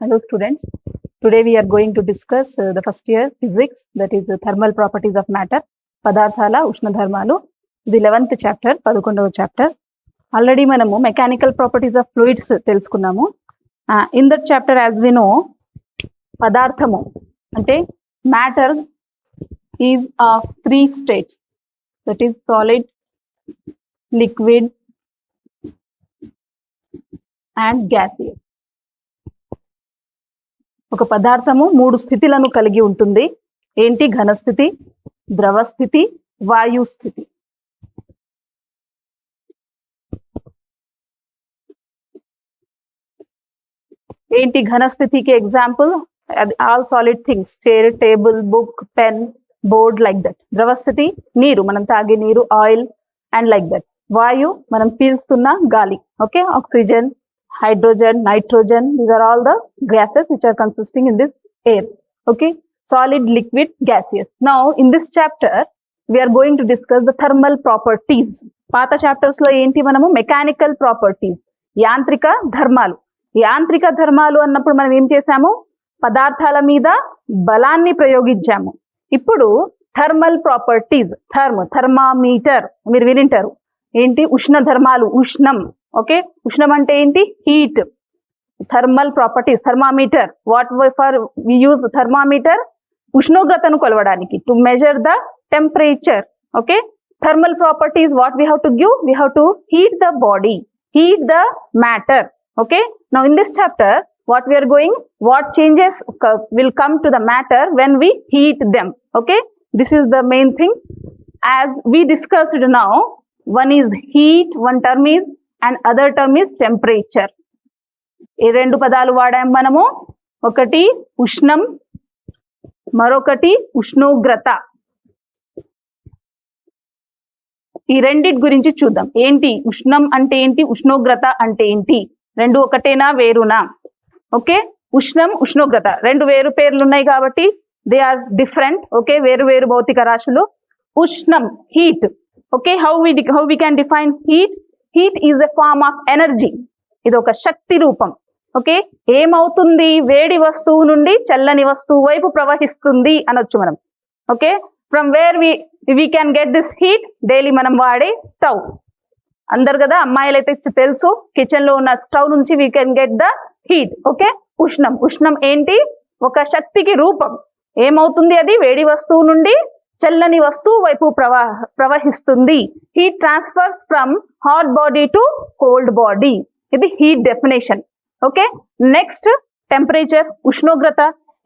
Hello students, today we are going to discuss the first year physics, that is thermal properties of matter, పదార్థాల ఉష్ణధర్మాలు. ఇది 11th chapter, 11వ chapter. Already మనము mechanical properties of fluids తెలుసుకున్నాము. In that chapter as we know, పదార్థము అంటే matter is of 3 states, that is solid, liquid and gaseous. ఒక పదార్థము 3 స్థితులను కలిగి ఉంటుంది. ఏంటి? ఘనస్థితి, ద్రవ స్థితి, వాయు స్థితి. ఏంటి ఘనస్థితికి example? All solid things, chair, table, book, pen, board, like that. ద్రవ స్థితి నీరు, మనం తాగే నీరు, ఆయిల్ అండ్ లైక్ దట్. వాయు మనం పీల్చుతున్న గాలి, okay, oxygen, hydrogen, nitrogen, these are all the gases which are consisting in this air, okay. Solid, liquid, gaseous. Now in this chapter we are going to discuss the thermal properties. పాత chapters లో ఏంటి? మనము mechanical properties, యాంత్రిక ధర్మాలు. యాంత్రిక ధర్మాలు అన్నప్పుడు మనం ఏం చేసాము? పదార్థాల మీద బలాన్ని ప్రయోగించాము. ఇప్పుడు థర్మల్ ప్రాపర్టీస్, థర్మామీటర్ మీరు వినింటారు. ఏంటి? ఉష్ణ ధర్మాలు, ఉష్ణం, ఓకే. ఉష్ణం అంటే ఏంటి? Heat. Thermal properties, thermometer. What for we use thermometer? ఉష్ణోగ్రతను కొలవడానికి, to measure the temperature, okay. Thermal properties, what we have to give? We have to heat the body, heat the matter, okay. Now in this chapter what we are going, what changes will come to the matter when we heat them, okay. This is the main thing. As we discussed now, one is heat, one term is, and other term is temperature. ఏ రెండు పదాలు వాడాం మనము? ఒకటి ఉష్ణం, మరొకటి ఉష్ణోగ్రత. ఈ రెండిటి గురించి చూద్దాం. ఏంటి ఉష్ణం అంటే ఏంటి, ఉష్ణోగ్రత అంటే ఏంటి? రెండు ఒకటేనా, వేరునా? ఓకే, ఉష్ణం, ఉష్ణోగ్రత రెండు వేరు పేర్లు ఉన్నాయి కాబట్టి దే ఆర్ డిఫరెంట్, ఓకే. వేరు వేరు భౌతిక రాశులు. ఉష్ణం, heat, okay. How we can define heat? Heat is a form of energy. ఇది ఒక శక్తి రూపం, ఓకే. ఏమవుతుంది? వేడి వస్తువు నుండి చల్లని వస్తువు వైపు ప్రవహిస్తుంది అనొచ్చు మనం, okay. From where we can get this heat? Daily మనం వాడే స్టవ్. అందరు కదా, అమ్మాయిలు అయితే తెలుసు, కిచెన్ లో ఉన్న స్టవ్ నుంచి we can get the heat, okay. ఉష్ణం, ఉష్ణం ఏంటి? ఒక శక్తికి రూపం. ఏమవుతుంది? అది వేడి వస్తువు నుండి చల్లని వస్తువు వైపు ప్రవహిస్తుంది. Heat transfers from hot body to cold body. ఇది heat definition, okay. Next temperature, ఉష్ణోగ్రత.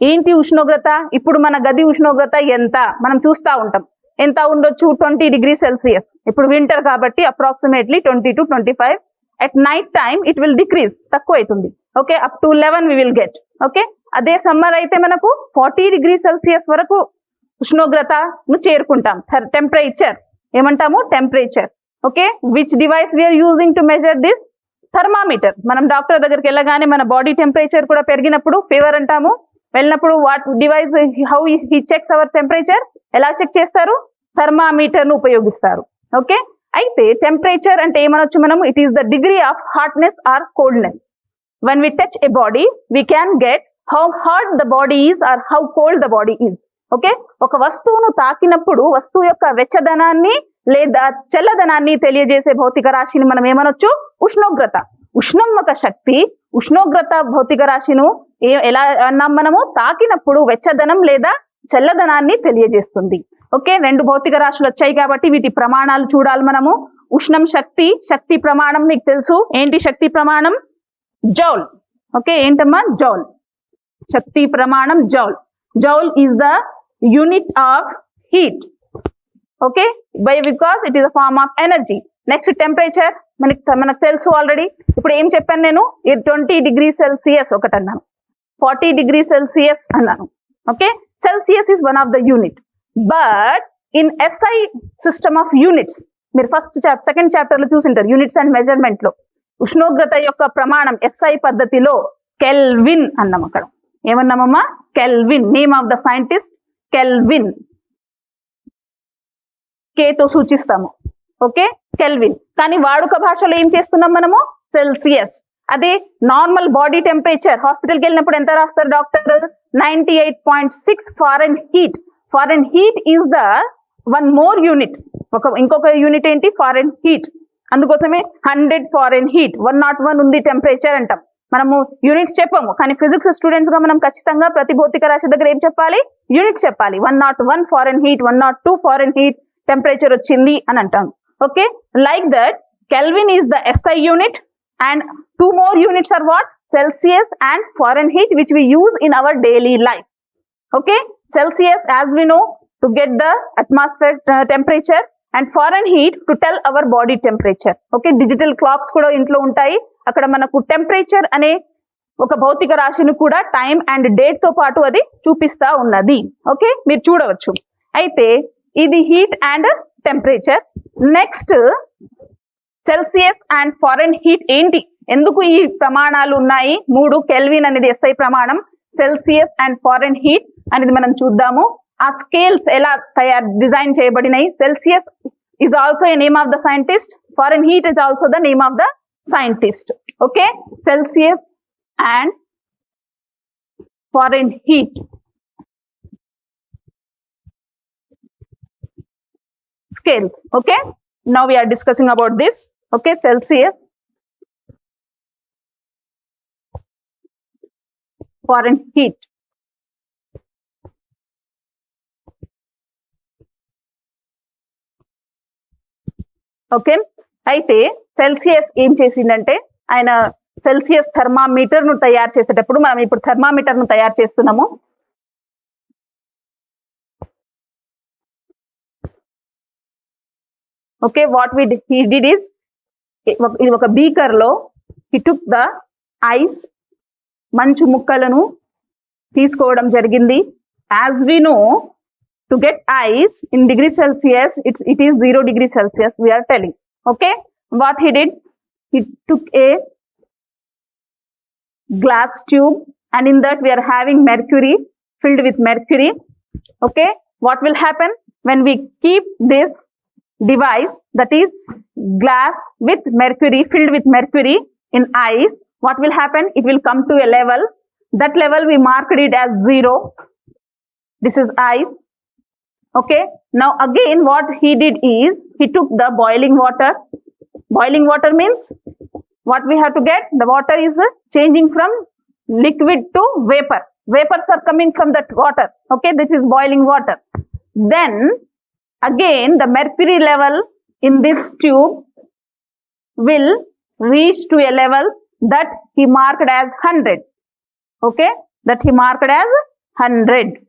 ఏంటి ఉష్ణోగ్రత? ఇప్పుడు మన గది ఉష్ణోగ్రత ఎంత మనం చూస్తూ ఉంటాం. ఎంత ఉండొచ్చు? 20 degrees Celsius. ఇప్పుడు వింటర్ కాబట్టి approximately 20 to 25. At night time it will decrease, తక్కువ అవుతుంది, okay. Up to 11 we will get, okay. అదే సమ్మర్ అయితే మనకు 40 degrees Celsius వరకు ఉష్ణోగ్రతను చేరుకుంటాం. టెంపరేచర్ ఏమంటాము? Temperature, okay. Which device we are using to measure this? Thermometer. మనం డాక్టర్ దగ్గరికి వెళ్ళగానే మన బాడీ టెంపరేచర్ కూడా పెరిగినప్పుడు ఫీవర్ అంటాము. వెళ్ళినప్పుడు what device, how he checks our temperature? ఎలా చెక్ చేస్తారు? థర్మామీటర్ ను ఉపయోగిస్తారు, ఓకే. అయితే టెంపరేచర్ అంటే ఏమనొచ్చు మనము? It is the degree of hotness or coldness. When we touch a body we can get how hot the body is or how cold the body is, okay. ఒక వస్తువును తాకినప్పుడు వస్తువు యొక్క వెచ్చదనాన్ని లేదా చల్లదనాన్ని తెలియజేసే భౌతిక రాశిని మనం ఏమనొచ్చు? ఉష్ణోగ్రత. ఉష్ణం ఒక శక్తి, ఉష్ణోగ్రత భౌతిక రాశిను ఎలా అన్నాం మనము? తాకినప్పుడు వెచ్చదనం లేదా చల్లదనాన్ని తెలియజేస్తుంది, ఓకే. రెండు భౌతిక రాశులు వచ్చాయి కాబట్టి వీటి ప్రమాణాలు చూడాలి మనము. ఉష్ణం శక్తి, శక్తి ప్రమాణం మీకు తెలుసు. ఏంటి శక్తి ప్రమాణం? Joule, okay. ఏంటమ్మా? జౌల్. శక్తి ప్రమాణం joule. Joule is the unit of heat, okay, because it is a form of energy. Next temperature మనకు తెలుసు ఆల్రెడీ. ఇప్పుడు ఏం చెప్పాను నేను? 20 degrees Celsius ఒకటి అన్నాను, 40 degrees Celsius అన్నాను, okay. Celsius is one of the unit. But in SI system of units, మీరు సెకండ్ చాప్టర్ లో చూసింటారు, యూనిట్స్ అండ్ మెజర్మెంట్ లో ఉష్ణోగ్రత యొక్క ప్రమాణం SI పద్ధతిలో కెల్విన్ అన్నాం. అక్కడ ఏమన్నామమ్మా? Kelvin. Name of the scientist Kelvin. కేతో సూచిస్తాము, ఓకే, కెల్విన్. కానీ వాడుక భాషలో ఏం చేస్తున్నాం మనము? సెల్సియస్. అదే నార్మల్ బాడీ టెంపరేచర్ హాస్పిటల్కి వెళ్ళినప్పుడు ఎంత రాస్తారు doctor? 98.6 foreign heat. Foreign heat is the one more unit. ఇంకొక యూనిట్ ఏంటి? Foreign heat. అందుకోసమే 100 ఫారెన్ హీట్, 101 ఉంది టెంపరేచర్ అంటాం. మనము యూనిట్స్ చెప్పాము, కానీ ఫిజిక్స్ స్టూడెంట్స్ గా మనం ఖచ్చితంగా ప్రతి భౌతిక రాశి దగ్గర ఏం చెప్పాలి? యూనిట్స్ చెప్పాలి. 101 foreign heat, 102 foreign heat temperature వచ్చింది అని అంటాం. Okay, like that kelvin is the SI unit and two more units are what? Celsius and Fahrenheit, which we use in our daily life. Okay, Celsius as we know to get the atmosphere temperature and Fahrenheit to tell our body temperature. Okay, digital clocks kuda intlo untayi, akkada manaku temperature ane oka bhautika rashini kuda time and date to paatu adi chupista unnadi. Okay, meer chudavachu. Aithe idi heat and temperature. Next Celsius and foreign heat ఏంటి, ఎందుకు ఈ ప్రమాణాలు ఉన్నాయి? 3 kelvin అనేది SI ప్రమాణం, Celsius and foreign heat అనేది మనం చూద్దాము. ఆ స్కేల్స్ ఎలా డిజైన్ చేయబడినాయి? Celsius is also a name of the scientist, foreign heat is also the name of the scientist. Okay, Celsius and foreign heat scales. Okay, now we are discussing about this. Okay, Celsius, Fahrenheit. Okay, అయితే Celsius ఏం చేసిందంటే ఆయన Celsius thermometer ను తయారు చేసేటప్పుడు, మనం ఇప్పుడు thermometer ను తయారు చేస్తున్నాము. Okay, what he did is, ఇది ఒక బీకర్ లో he took the ice, మంచు ముక్కలను తీసుకోవడం జరిగింది. as we know to get ice in degree Celsius, it is 0 degree Celsius we are telling. Okay, what he did, he took a glass tube and in that we are having mercury, filled with mercury. Okay, what will happen when we keep this device, that is glass with mercury, filled with mercury in ice? What will happen? It will come to a level. That level we marked it as 0. This is ice. Okay, now again what he did is, he took the boiling water. Boiling water means what we have to get? The water is changing from liquid to vapor. Vapors are coming from that water. Okay, this is boiling water. Then again the mercury level in this tube will reach to a level that he marked as 100. Okay, that he marked as 100.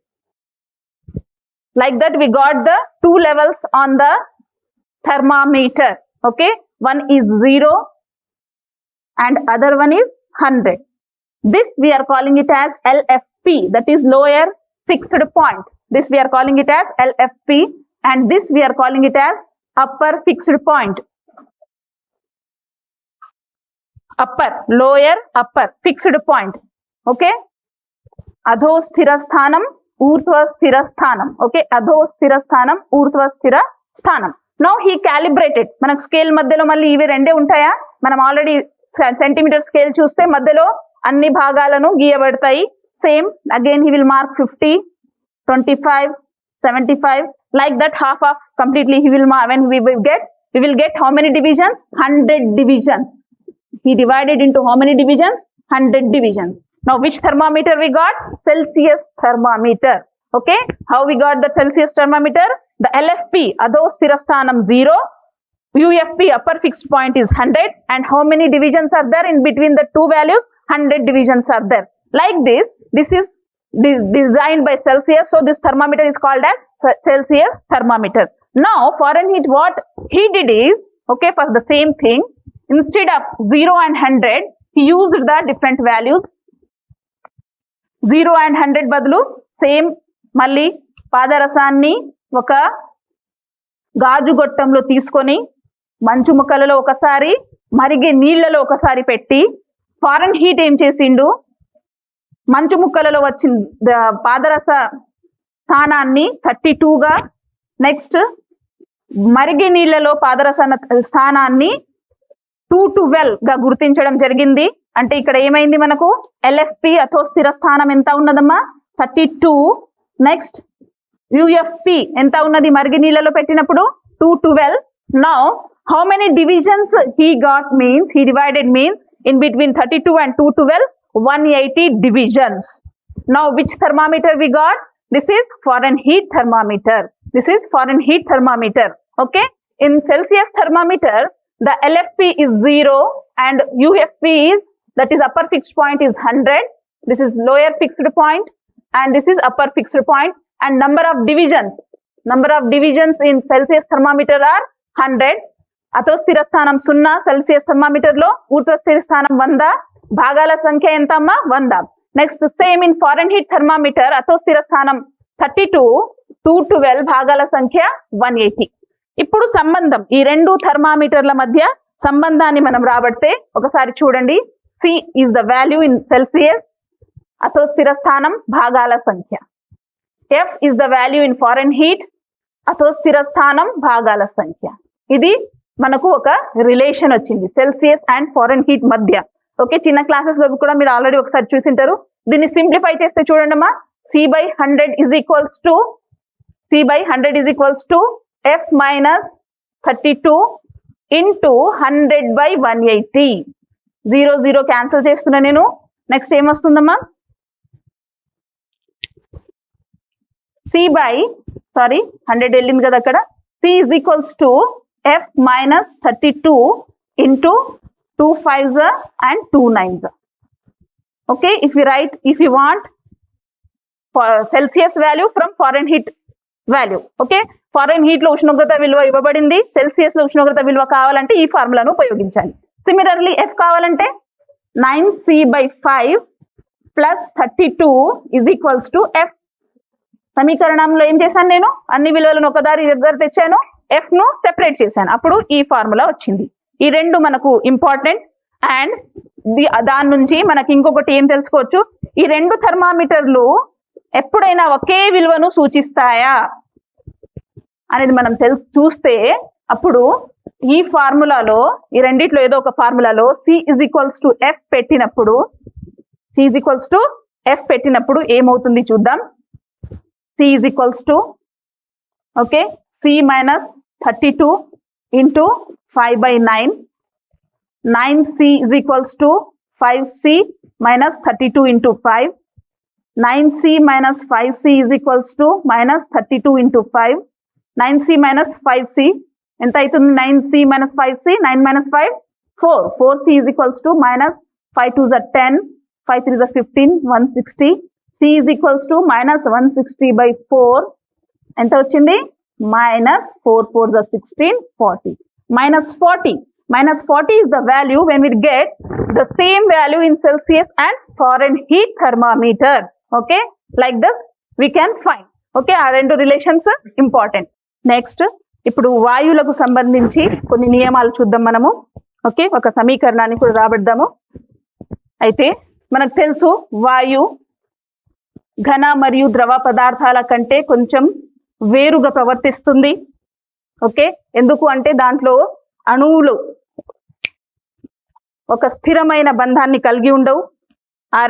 Like that we got the 2 levels on the thermometer. Okay, one is 0 and other one is 100. This we are calling it as LFP, that is lower fixed point. This we are calling it as LFP, and this we are calling it as upper fixed point. Upper, lower, upper fixed point. Okay, adho sthira sthanam, ఊర్ధ్వ స్థిర స్థానం. Okay, అధో స్థిర స్థానం, ఊర్ధ్వ స్థిర స్థానం. Now he calibrated. మనకు scale మధ్యలో మళ్ళీ ఇవి రెండే ఉంటాయా? మనం ఆల్రెడీ సెంటీమీటర్ స్కేల్ చూస్తే మధ్యలో అన్ని భాగాలను గీయబడతాయి. Same again he will mark 50, 25, 75, like that half of completely he will mark. When we will get how many divisions? 100 divisions. He divided into how many divisions? 100 divisions. Now which thermometer we got? Celsius thermometer. Okay, how we got the Celsius thermometer? The LFP, adho sthira sthanam 0, UFP, upper fixed point is 100, and how many divisions are there in between the two values? 100 divisions are there. Like this is designed by Celsius, so this thermometer is called as Celsius thermometer. Now Fahrenheit, what he did is, okay, for the same thing, instead of 0 and 100, he used the different values. 0 and 100 బదులు same మళ్ళీ పాదరసాన్ని ఒక గాజు గొట్టంలో తీసుకొని మంచు ముక్కలలో ఒకసారి, మరిగే నీళ్లలో ఒకసారి పెట్టి, ఫారెన్ హీట్ ఏం చేసిండు, మంచు ముక్కలలో వచ్చిన పాదరస స్థానాన్ని 32గా, నెక్స్ట్ మరిగే నీళ్లలో పాదరస స్థానాన్ని 212గా గుర్తించడం జరిగింది. అంటే ఇక్కడ ఏమైంది మనకు ఎల్ఎఫ్పి అథో స్థిర స్థానం ఎంత ఉన్నదమ్మా 32. నెక్స్ట్ యుఎఫ్పి ఎంత ఉన్నది మరిగి నీళ్ళలో పెట్టినప్పుడు 212. Now how many divisions he got means he divided means in between 32 and 212 180 divisions. Now which thermometer we got? This is Fahrenheit thermometer. This is Fahrenheit thermometer. Okay, in Celsius thermometer the LFP is 0 and UFP is, that is upper fixed point, is 100. This is lower fixed point and this is upper fixed point, and number of divisions in Celsius thermometer are 100. అతో స్థిర స్థానం 0 Celsius thermometer లో, ఊర్ధ్వ స్థిర స్థానం 100, భాగాల సంఖ్య ఎంత అమ్మా 100. Next same in Fahrenheit thermometer అతో స్థిర స్థానం 32, 212, భాగాల సంఖ్య 180. ఇప్పుడు సంబంధం ఈ రెండు థర్మామీటర్ల మధ్య సంబంధాన్ని మనం రాబడితే ఒకసారి చూడండి. C is the value in Celsius, అతో స్థిర స్థానం భాగాల సంఖ్య. F is the value in Fahrenheit, అతో స్థిర స్థానం భాగాల సంఖ్య. ఇది మనకు ఒక రిలేషన్ వచ్చింది సెల్సియస్ అండ్ ఫారెన్హీట్ మధ్య. ఓకే, చిన్న క్లాసెస్ లో కూడా మీరు ఆల్రెడీ ఒకసారి చూసింటారు. దీన్ని సింప్లిఫై చేస్తే చూడండి అమ్మా, C/100 is equals to F minus 32 into 100/180. 0 0 cancel చేస్తున్నా నేను. నెక్స్ట్ ఏమొస్తుందమ్మా, 100 వెళ్ళింది కదా అక్కడ. C is equals to F minus 32 into 2 5s and 2 9s. Okay, if you want Celsius value from Fahrenheit value. Okay, Fahrenheit లో ఉష్ణోగ్రత విలువ ఇవ్వబడింది, సెల్సియస్ లో ఉష్ణోగ్రత విలువ కావాలంటే ఈ ఫార్ములాను ఉపయోగించాలి. సిమిలర్లీ F కావాలంటే 9C/5 plus 32 is equals to F. సమీకరణంలో ఏం చేశాను నేను, అన్ని విలువలను ఒకదారి దగ్గర తెచ్చాను, F ను సెపరేట్ చేశాను, అప్పుడు ఈ ఫార్ములా వచ్చింది. ఈ రెండు మనకు ఇంపార్టెంట్. అండ్ దాని నుంచి మనకి ఇంకొకటి ఏం తెలుసుకోవచ్చు, ఈ రెండు థర్మామీటర్లు ఎప్పుడైనా ఒకే విలువను సూచిస్తాయా అనేది మనం చూస్తే అప్పుడు ఈ ఫార్ములాలో ఈ రెండిట్లో ఏదో ఒక ఫార్ములాలో C is equals to F పెట్టినప్పుడు ఏమవుతుంది చూద్దాం. C is equals to C minus 32 into 5/9. 9C is equals to 5C minus 32 into 5. 9C minus 5C is equals to minus 32 into 5. 9C minus 5C ఎంత అవుతుంది, 9C minus 5C, 9 minus 5 4. 4C is equals to minus 5 2s are 10, 5 3s are 15, 160. C is equals to minus 160/4 ఎంత వచ్చింది, minus 4 4s are 16, 40. Minus 40 is the value when we get the same value in Celsius and Fahrenheit thermometers. Okay, like this we can find. Okay, ఆ రెండు relations important. Next ఇప్పుడు వాయువులకు సంబంధించి కొన్ని నియమాలు చూద్దాం మనము. ఓకే, ఒక సమీకరణాన్ని కూడా రాబడదాము. అయితే మనకు తెలుసు వాయు ఘన మరియు ద్రవ పదార్థాల కంటే కొంచెం వేరుగా ప్రవర్తిస్తుంది. ఓకే, ఎందుకు అంటే దాంట్లో అణువులు ఒక స్థిరమైన బంధాన్ని కలిగి ఉండవు. ఆ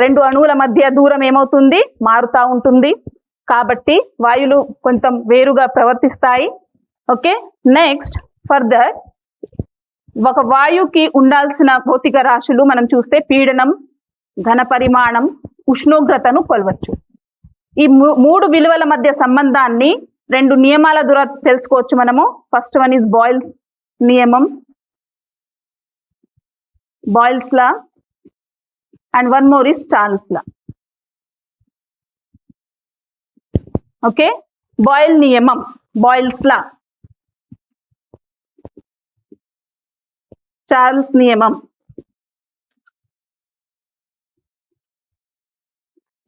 రెండు అణువుల మధ్య దూరం ఏమవుతుంది, మారుతా ఉంటుంది. కాబట్టి వాయువులు కొంచెం వేరుగా ప్రవర్తిస్తాయి. ఓకే, నెక్స్ట్ ఫర్దర్ ఒక వాయువుకి ఉండాల్సిన భౌతిక రాశులు మనం చూస్తే పీడనం, ఘన పరిమాణం, ఉష్ణోగ్రతను కొలవచ్చు. ఈ మూడు విలువల మధ్య సంబంధాన్ని రెండు నియమాల ద్వారా తెలుసుకోవచ్చు మనము. ఫస్ట్ వన్ ఈజ్ బాయిల్స్ నియమం, boils law, and one more is Charles law. Okay, boil నియమం, బాయిల్స్ లా, చార్ల్స్ నియమం.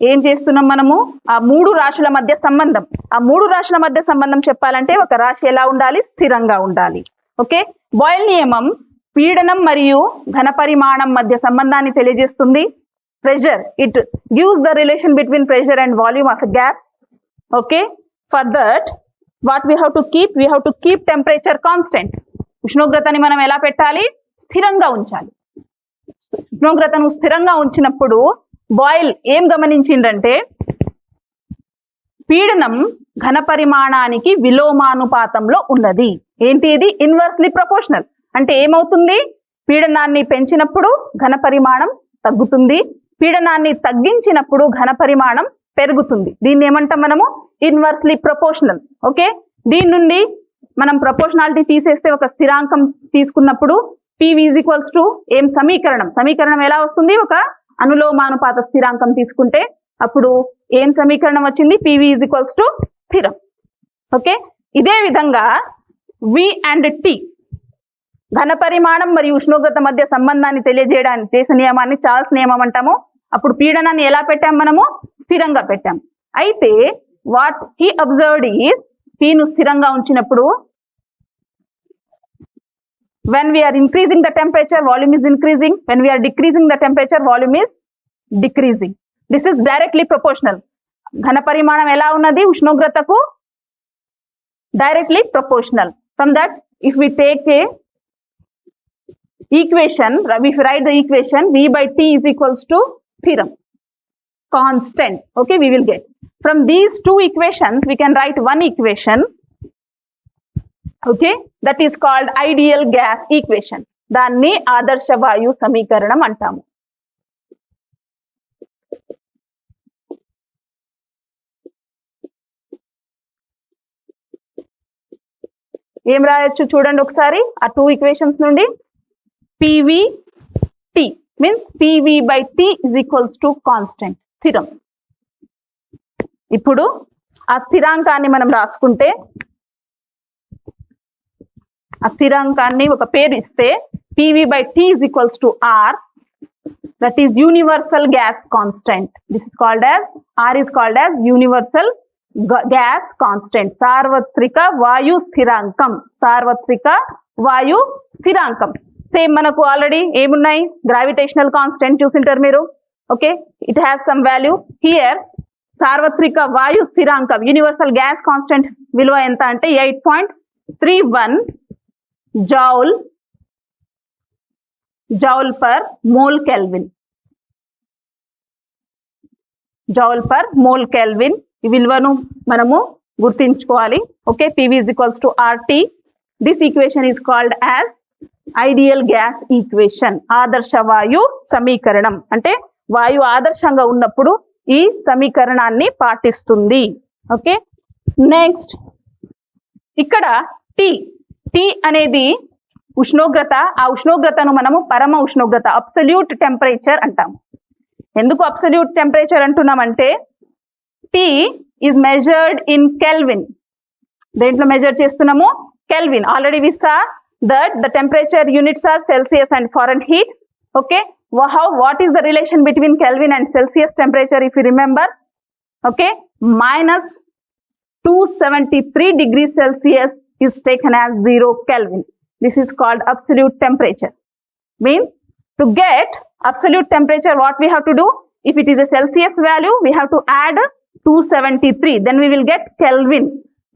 ఏం చేస్తున్నాం మనము, ఆ మూడు రాశుల మధ్య సంబంధం. ఆ మూడు రాశుల మధ్య సంబంధం చెప్పాలంటే ఒక రాశి ఎలా ఉండాలి, స్థిరంగా ఉండాలి. ఓకే, బాయిల్ నియమం పీడనం మరియు ఘన పరిమాణం మధ్య సంబంధాన్ని తెలియజేస్తుంది. Pressure, it gives the relation between pressure and volume of a gas. Okay, for that what we have to keep temperature constant. ఉష్ణోగ్రతని మనం ఎలా పెట్టాలి, స్థిరంగా ఉంచాలి. ఉష్ణోగ్రతను స్థిరంగా ఉంచినప్పుడు బాయిల్ ఏం గమనించిందంటే పీడనం ఘన పరిమాణానికి విలోమానుపాతంలో ఉన్నది. ఏంటి ఇది? Inversely proportional. అంటే ఏమవుతుంది? పీడనాన్ని పెంచినప్పుడు ఘన పరిమాణం తగ్గుతుంది, పీడనాన్ని తగ్గించినప్పుడు ఘన పరిమాణం పెరుగుతుంది. దీన్ని ఏమంటాం మనము? Inversely proportional. ఓకే, దీని నుండి మనం ప్రపోర్షనాలిటీ తీసేస్తే ఒక స్థిరాంకం తీసుకున్నప్పుడు PV ఈక్వల్స్ టు ఏం సమీకరణం ఎలా వస్తుంది? ఒక అనులోమానుపాత స్థిరాంకం తీసుకుంటే అప్పుడు ఏం సమీకరణం వచ్చింది? PV ఈక్వల్స్ టు స్థిరం. ఓకే, ఇదే విధంగా V అండ్ T ఘన పరిమాణం మరియు ఉష్ణోగ్రత మధ్య సంబంధాన్ని తెలియజేయడానికి చేసే నియమాన్ని చార్ల్స్ నియమం అంటాము. అప్పుడు పీడనాన్ని ఎలా పెట్టాం మనము? స్థిరంగా పెట్టాం. అయితే what he observed is P ను స్థిరంగా ఉంచినప్పుడు when we are increasing the temperature, volume is increasing. When we are decreasing the temperature, volume is decreasing. This is directly proportional. ఘన పరిమాణం ఎలా ఉన్నది ఉష్ణోగ్రతకు? Directly proportional. From that, if we take a equation, if we write the equation, V by T is equals to స్థిరం, constant. Okay, we will get. From these two equations, we can write one equation. Okay, that is called ideal gas equation. దాన్ని ఆదర్శ వాయు సమీకరణం అంటాము. ఏం రాయొచ్చు చూడండి ఒకసారి ఆ టూ ఈక్వేషన్స్ నుండి. PVT means PV by T is equals to constant, స్థిరం. ఇప్పుడు ఆ స్థిరాంకాన్ని మనం రాసుకుంటే, ఆ స్థిరాంకాన్ని ఒక పేరు ఇస్తే PV by T is equals to R, that is universal gas constant. This is called as, R is called as universal gas constant, సార్వత్రిక వాయు స్థిరాంకం. సార్వత్రిక వాయు స్థిరాంకం. సేమ్ మనకు ఆల్రెడీ ఏమున్నాయి? గ్రావిటేషనల్ కాన్స్టెంట్ చూసింటారు మీరు. Okay, it has some value. Here సార్వత్రిక వాయు స్థిరాంకం యూనివర్సల్ గ్యాస్ కాన్స్టెంట్ విలువ ఎంత అంటే 8.31 joule per mole kelvin. Joule per mole kelvin ఈ విలువను మనము గుర్తించుకోవాలి. Okay, PV is equals to RT. This equation is called as ideal gas equation. ఆదర్శ వాయు సమీకరణం. అంటే వాయు ఆదర్శంగా ఉన్నప్పుడు ఈ సమీకరణాన్ని పాటిస్తుంది. ఓకే, నెక్స్ట్ ఇక్కడ T అనేది ఉష్ణోగ్రత. ఆ ఉష్ణోగ్రతను మనము పరమ ఉష్ణోగ్రత, అబ్సల్యూట్ టెంపరేచర్ అంటాము. ఎందుకు అబ్సల్యూట్ టెంపరేచర్ అంటున్నామంటే T is measured in Kelvin. దేంట్లో మెజర్ చేస్తున్నాము? Kelvin. Already we saw that the temperature units are Celsius and Fahrenheit. Okay, what is the relation between Kelvin and Celsius temperature if you remember? Okay, minus 273 degrees Celsius is taken as 0 Kelvin. This is called absolute temperature. Means to get absolute temperature, what we have to do? If it is a Celsius value, we have to add 273. Then we will get Kelvin.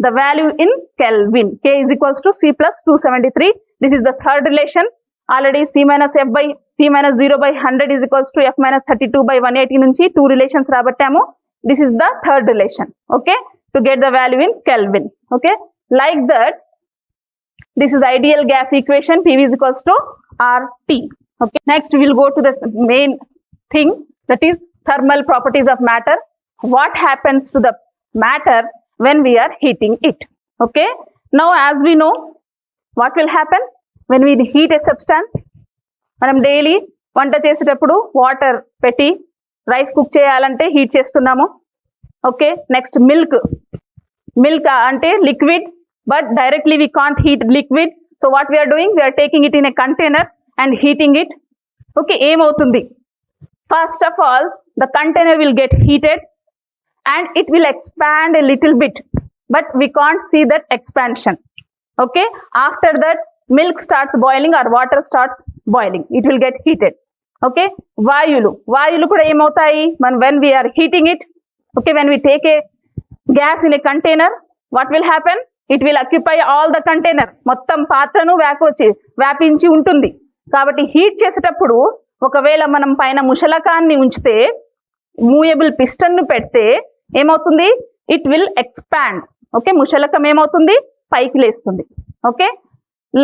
The value in Kelvin. K is equals to C plus 273. This is the third relation. Already C minus F by C minus 0 by 100 is equals to F minus 32 by 180 నుంచి two relations రాబట్టాము. This is the third relation. Okay, to get the value in Kelvin. Okay, like that, this is ideal gas equation. PV is equals to RT. Okay, next we will go to the main thing, that is thermal properties of matter. What happens to the matter when we are heating it? Okay, now as we know, what will happen when we heat a substance? మనం daily వంట చేసేటప్పుడు water పెట్టి rice cook చేయాలంటే heat చేస్తున్నాము. Okay, next milk అంటే liquid, but directly we can't heat liquid. So what we are doing? We are taking it in a container and heating it. Okay, ఏమవుతుంది? First of all, the container will get heated and it will expand a little bit, but we can't see that expansion. Okay, after that milk starts boiling or water starts boiling, it will get heated. Okay, వాయువులు కూడా ఏమవుతాయి? when we are heating it, okay, when we take a gas in a container, what will happen? It will occupy all the container. మొత్తం పాత్రను వ్యాపించి ఉంటుంది. కాబట్టి heat చేసేటప్పుడు ఒకవేళ మనం పైన ముషలకాన్ని ఉంచితే మూవబుల్ పిస్టన్ ను పెడితే ఏమవుతుంది, ఇట్ విల్ ఎక్స్పాండ్. ఓకే, ముషలకం ఏమవుతుంది, పైకి లేస్తుంది. Okay,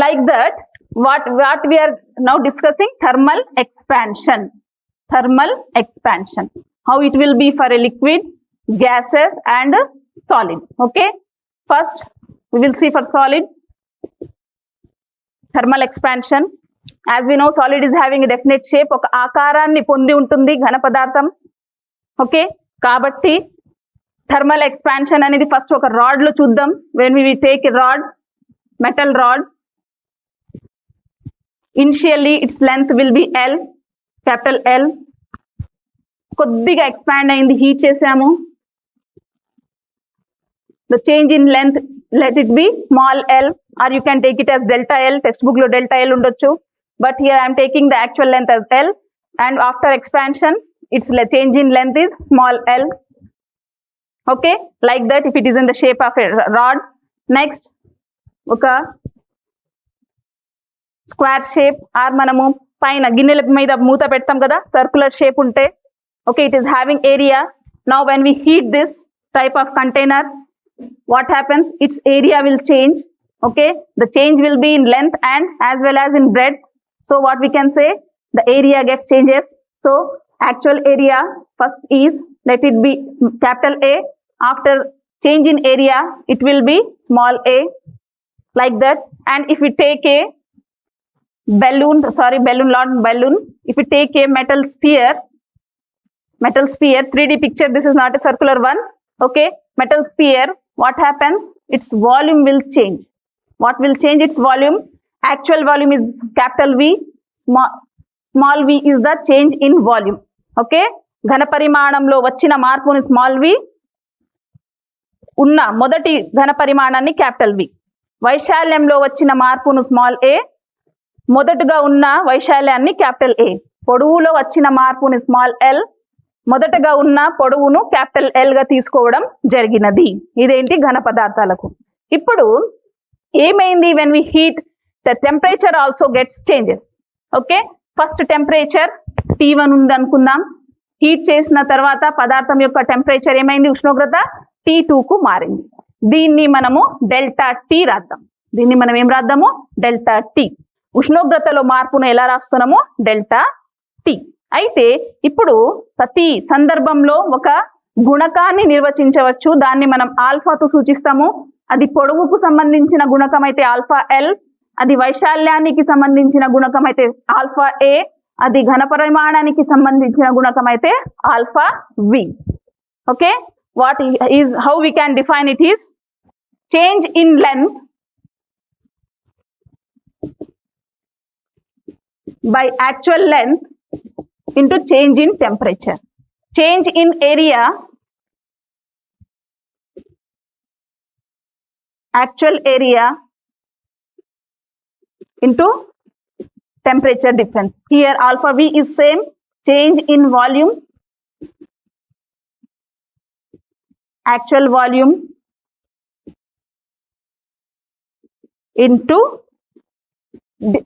like that what we are now discussing thermal expansion. Thermal expansion, how it will be for a liquid, gases and solid. Okay, first we will see for solid thermal expansion. As we know, solid is having a definite shape, oka aakaranni pondi untundi ghana padartham. Okay, kabatti thermal expansion anedi first oka rod lo chuddam. When we take a rod, metal rod, initially its length will be L, capital L. కొద్దిగా expand అయింది, heat చేసాము. The change in length, let it be small l, or you can take it as delta L. Textbook lo delta L ఉండొచ్చు, but here I am taking the actual length as L, and after expansion its change in length is small l. Okay, like that if it is in the shape of a rod. Next, oka square shape, or మనము పైన గిన్నెల మీద మూత పెడతాం కదా, circular shape ఉంటే. Okay, it is having area. Now when we heat this type of container, what happens, its area will change. Okay, the change will be in length and as well as in breadth. So what we can say, the area gets changes. So actual area first is, let it be capital A. After change in area it will B small a, like that. And if we take a balloon, not balloon, if we take a metal sphere, 3D picture, this is not a circular one. Okay, metal sphere, what happens, its volume will change. What will change its volume? Actual volume is capital V, small v is the change in volume. Okay, ఘన పరిమాణంలో వచ్చిన మార్పుని small v, ఉన్న మొదటి ఘన పరిమాణాన్ని capital V. వైశాల్యంలో వచ్చిన మార్పును స్మాల్ a, మొదటగా ఉన్న వైశాల్యాన్ని క్యాపిటల్ A. పొడవులో వచ్చిన మార్పుని స్మాల్ l, మొదటగా ఉన్న పొడవును క్యాపిటల్ L గా తీసుకోవడం జరిగినది. ఇదేంటి, ఘన పదార్థాలకు. ఇప్పుడు ఏమైంది, when we heat the temperature also gets changes. Okay, first temperature T1 ఉంది అనుకుందాం. హీట్ చేసిన తర్వాత పదార్థం యొక్క టెంపరేచర్ ఏమైంది, ఉష్ణోగ్రత T2 కు మారింది. దీన్ని మనము డెల్టా T రాద్దాం. దీన్ని మనం ఏం రాద్దాము, డెల్టా T. ఉష్ణోగ్రతలో మార్పును ఎలా రాస్తున్నాము, డెల్టా T. అయితే ఇప్పుడు ప్రతి సందర్భంలో ఒక గుణకాన్ని నిర్వచించవచ్చు. దాన్ని మనం ఆల్ఫాతో సూచిస్తాము. అది పొడవుకు సంబంధించిన గుణకం అయితే ఆల్ఫా L, అది వైశాల్యానికి సంబంధించిన గుణకం అయితే ఆల్ఫా A, అది ఘన పరిమాణానికి సంబంధించిన గుణకం అయితే alpha V. Okay, what is, how we can define it is change in length by actual length into change in temperature. Change in area, actual area into temperature difference. Here alpha V is same, change in volume, actual volume into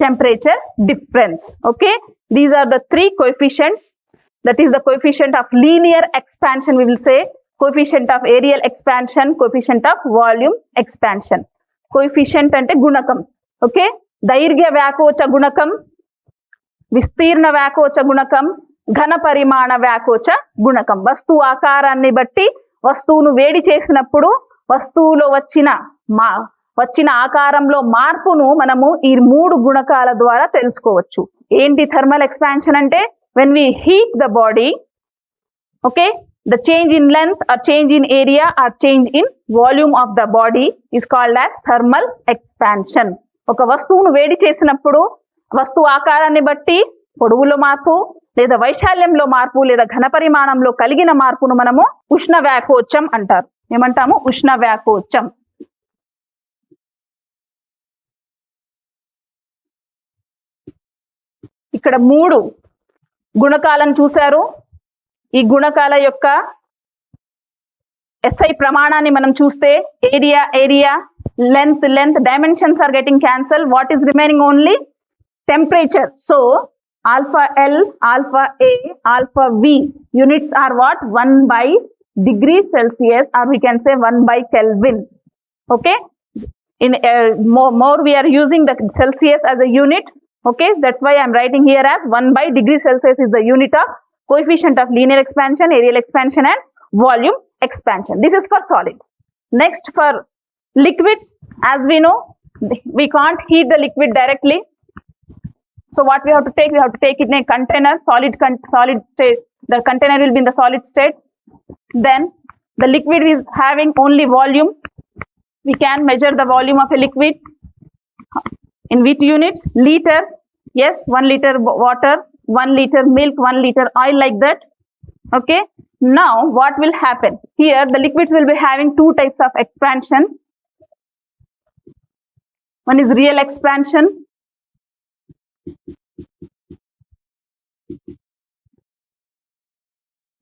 temperature difference. Okay, these are the three coefficients. That is the coefficient of linear expansion, we will say, coefficient of areal expansion, coefficient of volume expansion. Coefficient ante gunakam. Okay, dairghya vyakocha gunakam, vistirna vyakocha gunakam, ఘన పరిమాణ వ్యాకోచ గుణకం. వస్తువు ఆకారాన్ని బట్టి వస్తువును వేడి చేసినప్పుడు వస్తువులో వచ్చిన ఆకారంలో మార్పును మనము ఈ 3 గుణకాల ద్వారా తెలుసుకోవచ్చు. ఏంటి థర్మల్ ఎక్స్పాన్షన్ అంటే, when we heat the body, okay, the change in length or change in area or change in volume of the body is called as thermal expansion. ఒక వస్తువును వేడి చేసినప్పుడు వస్తువు ఆకారాన్ని బట్టి పొడవులో మార్పు, లేదా వైశాల్యంలో మార్పు, లేదా ఘన పరిమాణంలో కలిగిన మార్పును మనము ఉష్ణ వ్యాకోచం అంటారు. ఏమంటాము, ఉష్ణ వ్యాకోచం. ఇక్కడ 3 గుణకాలను చూశారు. ఈ గుణకాల యొక్క SI ప్రమాణాన్ని మనం చూస్తే area, length, dimensions are getting cancel. What is remaining only temperature. So alpha L, alpha A, alpha V units are what? 1 by degree Celsius, or we can say 1 by Kelvin. Okay, in more we are using the Celsius as a unit. Okay, that's why I'm writing here as 1 by degree Celsius is the unit of coefficient of linear expansion, areal expansion and volume expansion. This is for solid. Next, for liquids, as we know, we can't heat the liquid directly. So what we have to take? We have to take it in a container, solid state. The container will be in the solid state. Then the liquid is having only volume. We can measure the volume of a liquid in which units? Liters. Yes, 1 liter water, 1 liter milk, 1 liter oil, like that. Okay. Now what will happen? Here the liquids will be having two types of expansion. One is real expansion.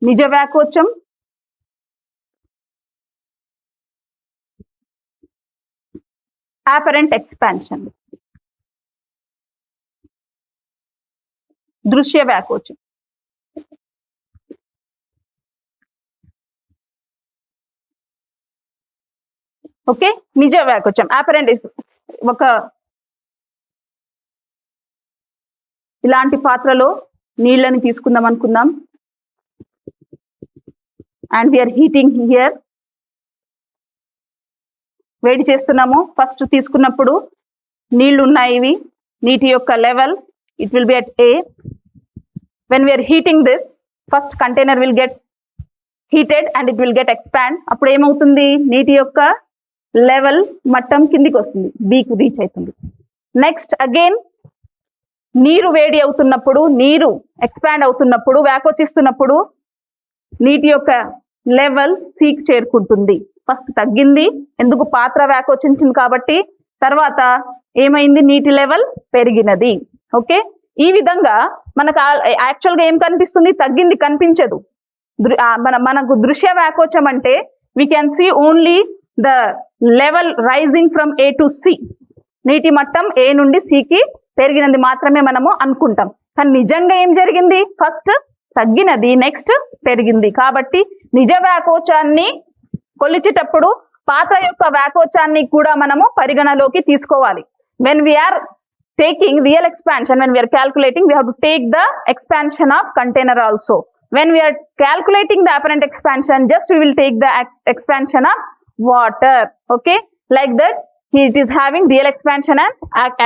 నిజ వ్యాకోచం. apparent expansion. దృశ్య వ్యాకోచం. Okay, నిజ వ్యాకోచం. apparent ఒక ఇలాంటి పాత్రలో నీళ్ళని తీసుకుందాం అనుకుందాం. And we are heating here. వేడి చేస్తున్నాము. ఫస్ట్ తీసుకున్నప్పుడు నీళ్లు ఉన్నాయి, ఇవి నీటి యొక్క level it will be at A. when we are heating this, first container will get heated and it will get expand. అప్పుడు ఏమవుతుంది? నీటి యొక్క లెవెల్ మట్టం కిందికి వస్తుంది, B కు రీచ్ అవుతుంది. నెక్స్ట్ అగైన్ నీరు వేడి అవుతున్నప్పుడు, నీరు ఎక్స్పాండ్ అవుతున్నప్పుడు, వ్యాకోచిస్తున్నప్పుడు నీటి యొక్క లెవెల్ C కి చేరుకుంటుంది. ఫస్ట్ తగ్గింది, ఎందుకు? పాత్ర వ్యాకోచించింది కాబట్టి. తర్వాత ఏమైంది? నీటి లెవెల్ పెరిగినది. ఓకే, ఈ విధంగా మనకు యాక్చువల్గా ఏం కనిపిస్తుంది? తగ్గింది కనిపించదు. మనకు దృశ్య వ్యాకోచం అంటే we can see only the level rising from A to C. నీటి మట్టం A నుండి C కి పెరిగినది మాత్రమే మనము అనుకుంటాం. కానీ నిజంగా ఏం జరిగింది? ఫస్ట్ తగ్గినది, నెక్స్ట్ పెరిగింది. కాబట్టి నిజ వ్యాకోచాన్ని కొలిచేటప్పుడు పాత్ర యొక్క వ్యాకోచాన్ని కూడా మనము పరిగణలోకి తీసుకోవాలి. when we are taking real expansion, when we are calculating, we have to take the expansion of container also. when we are calculating the apparent expansion, just we will take the expansion of water. Okay, like that it is having real expansion and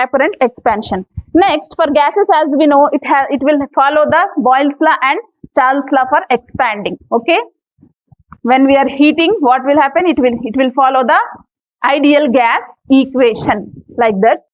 apparent expansion. Next, for gases, as we know, it will follow the Boyle's law and Charles' law for expanding. Okay, when we are heating, what will happen? It will follow the ideal gas equation, like that.